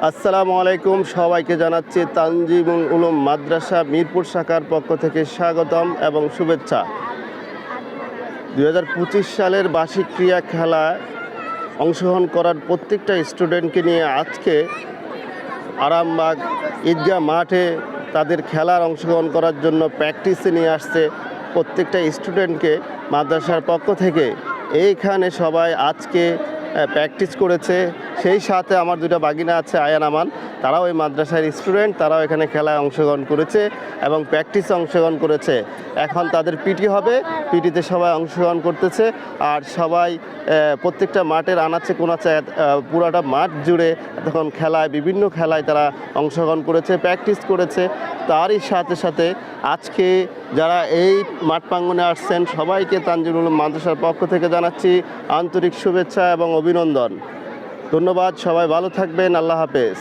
আসসালামু আলাইকুম, সবাইকে জানাচ্ছি তানজিমুল উলুম মাদ্রাসা মিরপুর শাখার পক্ষ থেকে স্বাগতম এবং শুভেচ্ছা। 2025 সালের বার্ষিক ক্রীড়া খেলায় অংশগ্রহণ করার প্রত্যেকটা স্টুডেন্টকে নিয়ে আজকে আরামবাগ ঈদগাহ মাঠে তাদের খেলার অংশগ্রহণ করার জন্য প্র্যাকটিসে নিয়ে আসছে প্রত্যেকটা স্টুডেন্টকে মাদ্রাসার পক্ষ থেকে। এইখানে সবাই আজকে প্র্যাকটিস করেছে। সেই সাথে আমার দুটো বাগিনা আছে, আয়ান আমান, তারাও এই মাদ্রাসার স্টুডেন্ট, তারাও এখানে খেলায় অংশগ্রহণ করেছে এবং প্র্যাকটিসে অংশগ্রহণ করেছে। এখন তাদের পিটি হবে, পিটিতে সবাই অংশগ্রহণ করতেছে। আর সবাই প্রত্যেকটা মাঠের আনাচে কোনাচে পুরাটা মাঠ জুড়ে তখন খেলায়, বিভিন্ন খেলায় তারা অংশগ্রহণ করেছে, প্র্যাকটিস করেছে। তারই সাথে সাথে আজকে যারা এই মাঠ প্রাঙ্গনে আসছেন সবাইকে তানজিমুল উলুম মাদ্রাসার পক্ষ থেকে জানাচ্ছি আন্তরিক শুভেচ্ছা এবং অভিনন্দন। ধন্যবাদ, সবাই ভালো থাকবেন, আল্লাহ হাফেজ।